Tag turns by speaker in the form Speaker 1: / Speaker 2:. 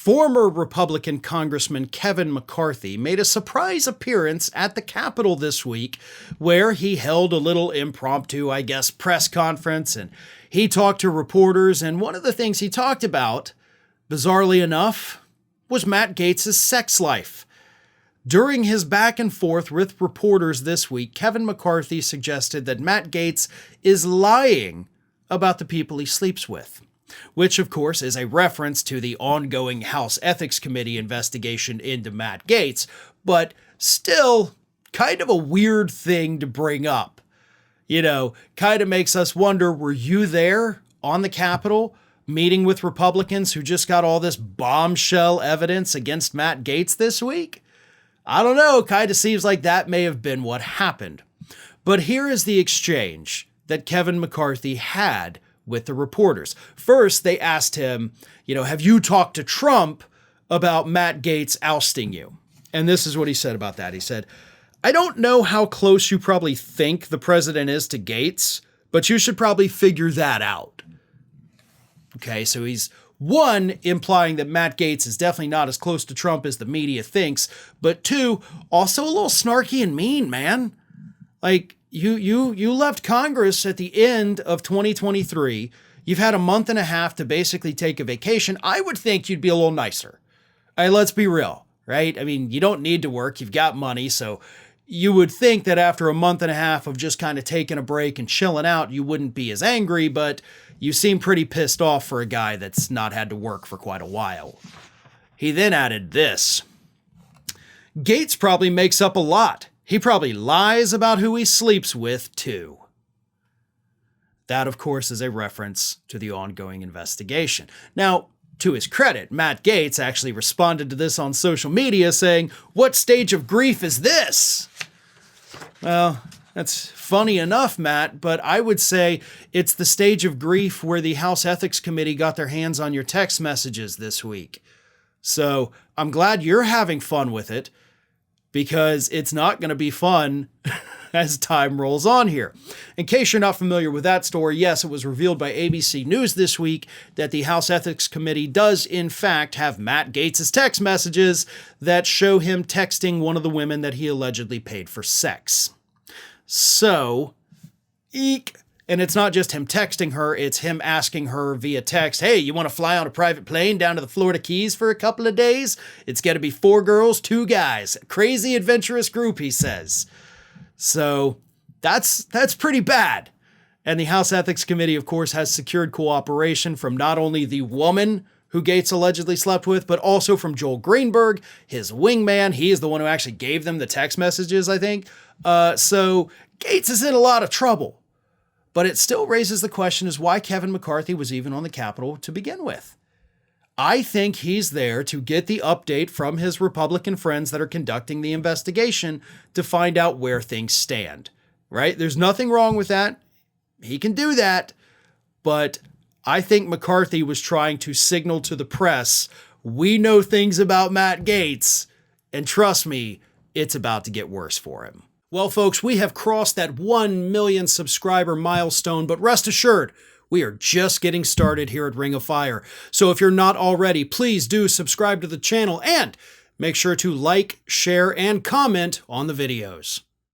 Speaker 1: Former Republican Congressman Kevin McCarthy made a surprise appearance at the Capitol this week where he held a little impromptu, press conference, and he talked to reporters, and one of the things he talked about, bizarrely enough, was Matt Gaetz' sex life. During his back and forth with reporters this week, Kevin McCarthy suggested that Matt Gaetz is lying about the people he sleeps with, which of course is a reference to the ongoing House Ethics Committee investigation into Matt Gaetz, but still kind of a weird thing to bring up. Kind of makes us wonder, were you there on the Capitol meeting with Republicans who just got all this bombshell evidence against Matt Gaetz this week? I don't know, kind of seems like that may have been what happened. But here is the exchange that Kevin McCarthy had with the reporters. First, they asked him, have you talked to Trump about Matt Gaetz ousting you? And this is what he said about that. He said, I don't know how close you probably think the president is to Gaetz, but you should probably figure that out. Okay, so he's one, implying that Matt Gaetz is definitely not as close to Trump as the media thinks, but two, also a little snarky and mean, man. Like, you left Congress at the end of 2023. You've had a month and a half to basically take a vacation. I would think you'd be a little nicer. Let's be real, right? I mean, you don't need to work. You've got money. So you would think that after a month and a half of just kind of taking a break and chilling out, you wouldn't be as angry, but you seem pretty pissed off for a guy that's not had to work for quite a while. He then added this. Gaetz probably makes up a lot. He probably lies about who he sleeps with, too. That, of course, is a reference to the ongoing investigation. Now, to his credit, Matt Gaetz actually responded to this on social media saying, "What stage of grief is this?" Well, that's funny enough, Matt, but I would say it's the stage of grief where the House Ethics Committee got their hands on your text messages this week. So I'm glad you're having fun with it, because it's not going to be fun as time rolls on here. In case you're not familiar with that story, yes, it was revealed by ABC News this week that the House Ethics Committee does, in fact, have Matt Gaetz' text messages that show him texting one of the women that he allegedly paid for sex. So, eek. And it's not just him texting her, it's him asking her via text, hey, you want to fly on a private plane down to the Florida Keys for a couple of days? It's got to be 4 girls, 2 guys. Crazy adventurous group, he says. So that's pretty bad. And the House Ethics Committee, of course, has secured cooperation from not only the woman who Gaetz allegedly slept with, but also from Joel Greenberg, his wingman. He is the one who actually gave them the text messages, I think. So Gaetz is in a lot of trouble. But it still raises the question as why Kevin McCarthy was even on the Capitol to begin with. I think he's there to get the update from his Republican friends that are conducting the investigation to find out where things stand, right? There's nothing wrong with that. He can do that. But I think McCarthy was trying to signal to the press, we know things about Matt Gaetz, and trust me, it's about to get worse for him. Well, folks, we have crossed that 1 million subscriber milestone, but rest assured, we are just getting started here at Ring of Fire. So if you're not already, please do subscribe to the channel and make sure to like, share, and comment on the videos.